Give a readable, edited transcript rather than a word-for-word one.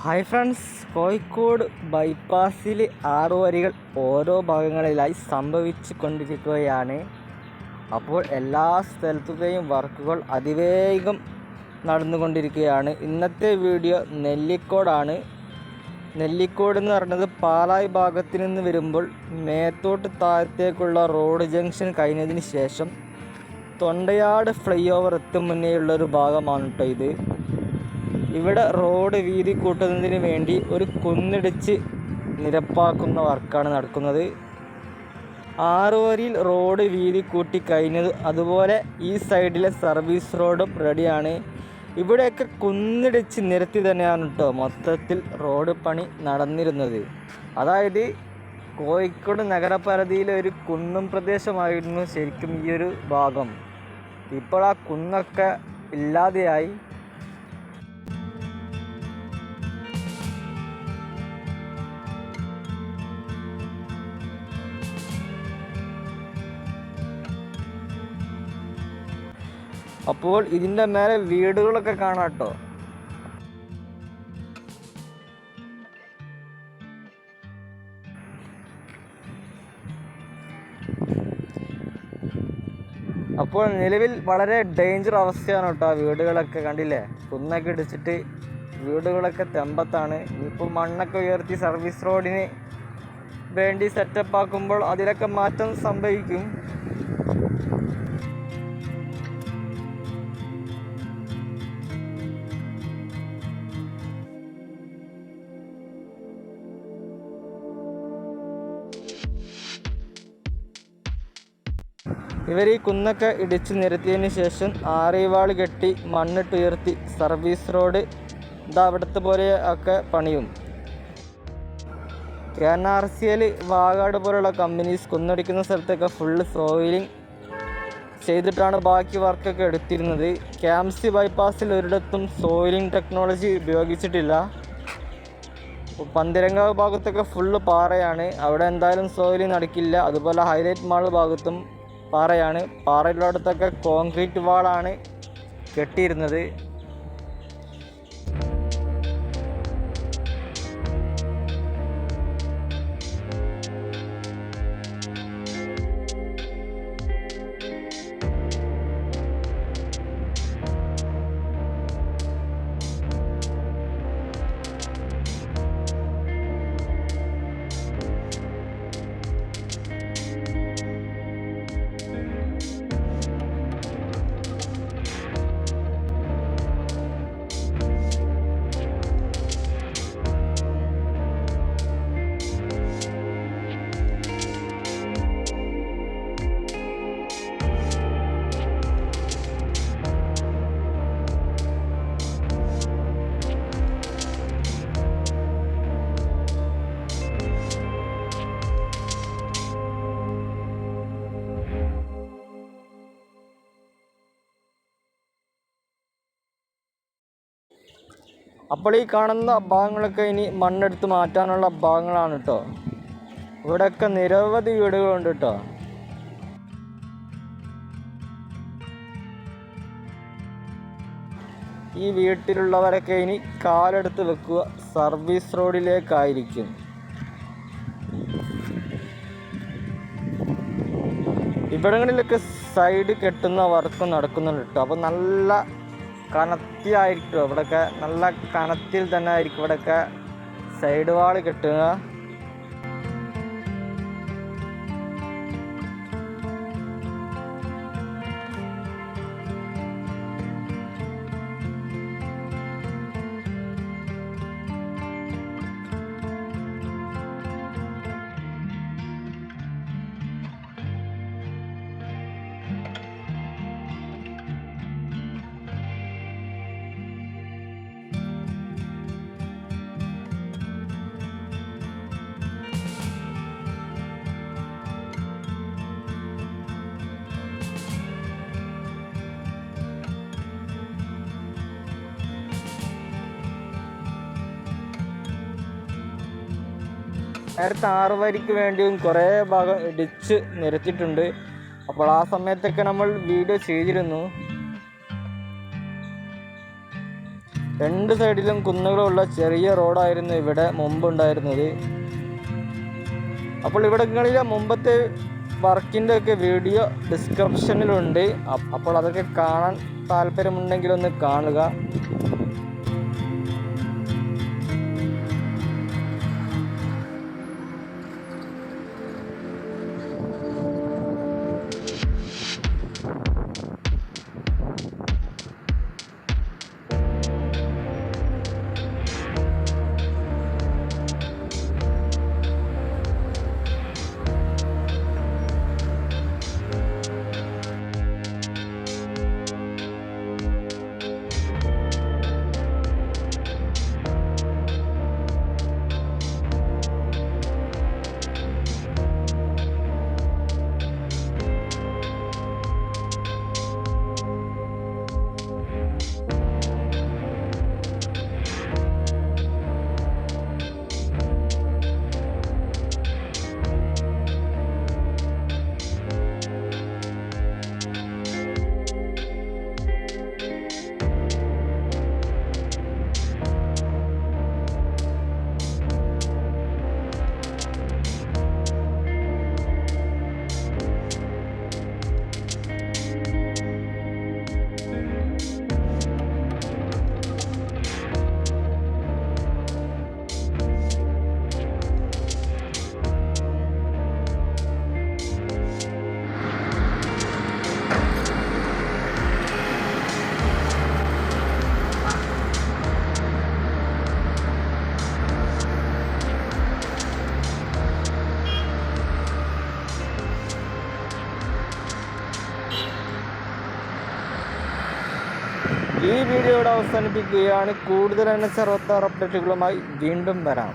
Hi friends, Kozhikode ബൈപ്പാസിൽ 6 വരികൾ ഓരോ ഭാഗങ്ങളിലായി സംഭവിച്ചു കൊണ്ടിരിക്കുകയാണ്. അപ്പോൾ എല്ലാ സ്ഥലത്തുടെയും വർക്കുകൾ അതിവേഗം നടന്നുകൊണ്ടിരിക്കുകയാണ്. ഇന്നത്തെ വീഡിയോ നെല്ലിക്കോടാണ്. നെല്ലിക്കോട് എന്ന് പറയുന്നത് പാലായി ഭാഗത്ത് നിന്ന് വരുമ്പോൾ മേത്തോട്ട് താഴത്തേക്കുള്ള റോഡ് ജംഗ്ഷൻ കഴിഞ്ഞതിന് ശേഷം തൊണ്ടയാട് ഫ്ലൈ ഓവർ എത്തും മുന്നേയുള്ളൊരു ഭാഗമാണ് കേട്ടോ ഇത്. ഇവിടെ റോഡ് വീതി കൂട്ടുന്നതിന് വേണ്ടി ഒരു കുന്നിടിച്ച് നിരപ്പാക്കുന്ന വർക്കാണ് നടക്കുന്നത്. 6 വരിയിൽ റോഡ് വീതി കൂട്ടി കഴിഞ്ഞത്, അതുപോലെ ഈ സൈഡിലെ സർവീസ് റോഡും റെഡിയാണ്. ഇവിടെയൊക്കെ കുന്നിടിച്ച് നിരത്തി തന്നെയാണ് കേട്ടോ മൊത്തത്തിൽ റോഡ് പണി നടന്നിരുന്നത്. അതായത് കോഴിക്കോട് നഗരപരിധിയിലെ ഒരു കുന്നും പ്രദേശമായിരുന്നു ശരിക്കും ഈ ഒരു ഭാഗം. ഇപ്പോൾ ആ കുന്നൊക്കെ ഇല്ലാതെയായി. അപ്പോൾ ഇതിൻ്റെ മേലെ വീടുകളൊക്കെ കാണാം കേട്ടോ. അപ്പോൾ നിലവിൽ വളരെ ഡേഞ്ചർ അവസ്ഥയാണ് കേട്ടോ. വീടുകളൊക്കെ കണ്ടില്ലേ, കുന്നൊക്കെ ഇടിച്ചിട്ട് വീടുകളൊക്കെ തെമ്പത്താണ്. ഇനിയിപ്പോൾ മണ്ണൊക്കെ ഉയർത്തി സർവീസ് റോഡിന് വേണ്ടി സെറ്റപ്പ് ആക്കുമ്പോൾ അതിലൊക്കെ മാറ്റം സംഭവിക്കും. ഇവർ ഈ കുന്നൊക്കെ ഇടിച്ച് നിരത്തിയതിന് ശേഷം ആറിവാൾ കെട്ടി മണ്ണിട്ടുയർത്തി സർവീസ് റോഡ് അവിടുത്തെ പോലെ ഒക്കെ പണിയും. NRCL, വാഗാട് പോലുള്ള കമ്പനീസ് കുന്നടിക്കുന്ന സ്ഥലത്തൊക്കെ ഫുള്ള് സോയിലിംഗ് ചെയ്തിട്ടാണ് ബാക്കി വർക്കൊക്കെ എടുത്തിരുന്നത്. KMC ബൈപ്പാസിൽ ഒരിടത്തും സോയിലിംഗ് ടെക്നോളജി ഉപയോഗിച്ചിട്ടില്ല. പന്തിരങ്കാവ് ഭാഗത്തൊക്കെ ഫുള്ള് പാറയാണ്, അവിടെ എന്തായാലും സോയിലിംഗ് നടക്കില്ല. അതുപോലെ ഹൈലൈറ്റ് മാൾ ഭാഗത്തും പാറയാണ്. പാറയിലോടത്തൊക്കെ കോൺക്രീറ്റ് വാളാണ് കെട്ടിയിരുന്നത്. അപ്പോൾ ഈ കാണുന്ന ഭാഗങ്ങളൊക്കെ ഇനി മണ്ണെടുത്ത് മാറ്റാനുള്ള ഭാഗങ്ങളാണ് കേട്ടോ. ഇവിടെയൊക്കെ നിരവധി വീടുകളുണ്ട് കേട്ടോ. ഈ വീട്ടിലുള്ളവരൊക്കെ ഇനി കാലെടുത്ത് വെക്കുക സർവീസ് റോഡിലേക്കായിരിക്കും. ഇവിടങ്ങളിലൊക്കെ സൈഡ് കെട്ടുന്ന വർക്ക് നടക്കുന്നുണ്ട് കേട്ടോ. അപ്പോൾ നല്ല കനത്തിലായിരിക്കും ഇവിടെയൊക്കെ, നല്ല കനത്തിൽ തന്നെ ആയിരിക്കും ഇവിടെയൊക്കെ സൈഡ് വാൾ കെട്ടുക. നേരത്തെ 6 വരിക്ക് വേണ്ടിയും കുറേ ഭാഗം ഇടിച്ച് നിരത്തിയിട്ടുണ്ട്. അപ്പോൾ ആ സമയത്തൊക്കെ നമ്മൾ വീഡിയോ ചെയ്തിരുന്നു. രണ്ട് സൈഡിലും കുന്നുകളുള്ള ചെറിയ റോഡായിരുന്നു ഇവിടെ മുമ്പുണ്ടായിരുന്നത്. അപ്പോൾ ഇവിടങ്ങളിലെ മുമ്പത്തെ വർക്കിൻ്റെ ഒക്കെ വീഡിയോ ഡിസ്ക്രിപ്ഷനിലുണ്ട്. അപ്പോൾ അതൊക്കെ കാണാൻ താല്പര്യമുണ്ടെങ്കിൽ ഒന്ന് കാണുക. ഈ വീഡിയോ ഇവിടെ അവസാനിപ്പിക്കുകയാണ്. കൂടുതൽ NH66 അപ്ഡേറ്റുകളുമായി വീണ്ടും വരാം.